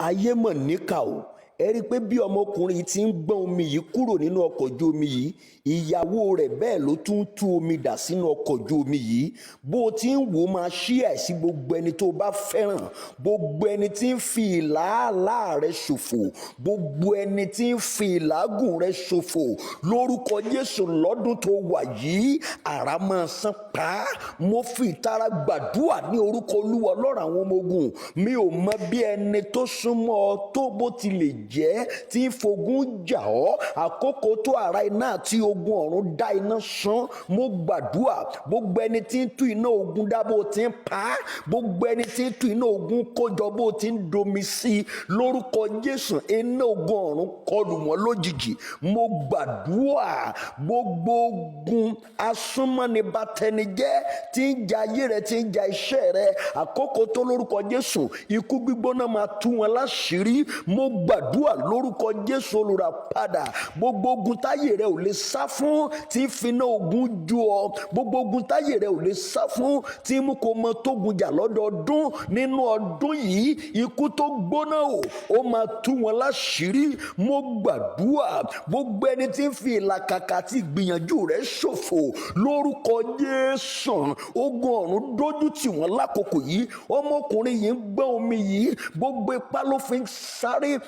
ayé mọ̀ níkà o. Ẹ rí i pé bí ọmọkùnrin yìí ti ń gbọ́n omi yìí kúrò nínú ọkọ̀ ojú omi yìí, ìyàwó rẹ̀ bẹ́ẹ̀ ló tún ń tú omi dà sínú ọkọ̀ ojú omi yìí. Bó o ti ń wò ó, máa ṣí ẹ̀ sí gbogbo ẹni tó bá fẹ́ràn, gbogbo ẹni tí ń fi ìlàálàá rẹ̀ ṣòfò, gbogbo ẹni tí ń fi ìlàágùn rẹ̀ ṣòfò, lórúkọ Jésù lọ́dún tó wà yìí àrá máa sán pa á. Mo fi ìtara gbàdúrà ní orúkọ Olúwa Ọlọ́run àwọn ọmọ ogun. Mi ò mọ bí ẹni tó súnmọ́ ọ tó bó ti lè jẹ́ tí ń fogun jà ọ́, àkókò tó àrá iná àti ogun ọ̀run dá iná sán. Mo gbàdúrà gbogbo ẹni tí ń tú iná ogun dá bó ti ń pa á, gbogbo ẹni tí ń tú iná ogun kójọ bó ti ń domi sí i, lórúkọ Jésù iná ogun ọ̀run kọlù wọ́n lójijì. Mo gbàdúrà gbogbo ogun asúnmọ́ni-bá-tẹni-jẹ́ tí ń ja ayé rẹ, tí ń ja iṣẹ́ rẹ, àkókò tó lórúkọ Jésù ikú gbígbóná máa tú wọn láṣìírí. Mo gbàdúrà lórúkọ Jésù olùràpadà, gbogbo ogun táyé rẹ ò lè sá fún tí ń finá ogun ju ọ, gbogbo ogun táyé rẹ ò lè sá fún tí mú kó mọ tógun jà lọ́dọọdún, nínú ọdún yìí ikú tó gbóná ó máa tú wọn láṣìírí. Mo gbàdúrà gbogbo ẹni tí ń fi ìlàkàkà àti ìgbìyànjú rẹ ṣòfò, lórúkọ Jésù ogun ọ̀run dójú tì wọ́n lákòókò yìí. Ọmọkùnrin yìí ń gbọ́n omi yìí, gbogbo ipá ló fi ń sáré,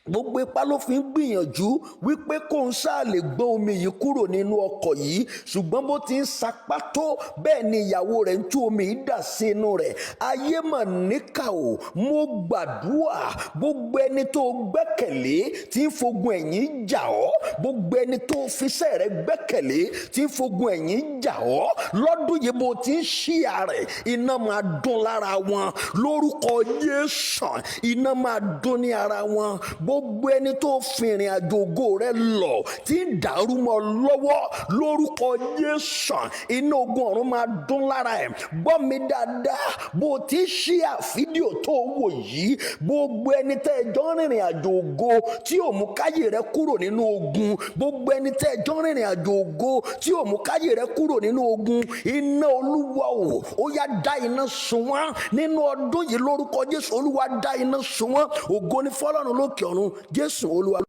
gbogbo ipá ló fi ń gbìyànjú wípé kó ń sáà lè gbọ́n omi yìí kúrò nínú ọkọ̀ yìí, ṣùgbọ́n bó ti ń sapá tó bẹ́ẹ̀ ni ìyàwó rẹ̀ ń tú omi yìí dà sí inú rẹ̀. Ayé mà níkà o. Mo gbàdúrà gbogbo ẹni tó gbẹ́kẹ̀lé tí ń fogun ẹ̀yìn jà ọ́, gbogbo ẹni tó fiṣẹ́ rẹ̀ gbẹ́kẹ̀lé tí ń fogun ẹ̀yìn jà ọ́, lọ́dún yìí bó ti ń ṣíyà rẹ̀ iná máa dún lára wọn, lórúkọ Jésù iná máa dún ní ara wọn. Gbogbo ẹni tó fi ìrìn àjò ògo rẹ lọ tí ń dàrú mọ́ lọ́wọ́, lórúkọ Jésù iná ogun ọ̀run máa dún lára ẹ̀. Gbọ́ mi dáadáa, bó o ti ṣíà fídíò tó wò yìí, gbogbo ẹni tẹ́ ẹ jọ rìnrìn àjò ògo tí ò mú káyè rẹ kúrò nínú ogun, gbogbo ẹni tẹ́ ẹ jọ rìnrìn àjò ògo tí ò mú káyè rẹ kúrò nínú ogun, iná Olúwa ó yá dá iná sun wọ́n nínú ọdún yìí, lórúkọ Jésù Olúwa dá iná sun wọ́n. Ògo ni fọ́lọ́run lókè ọ̀run. Jésù Olúwa.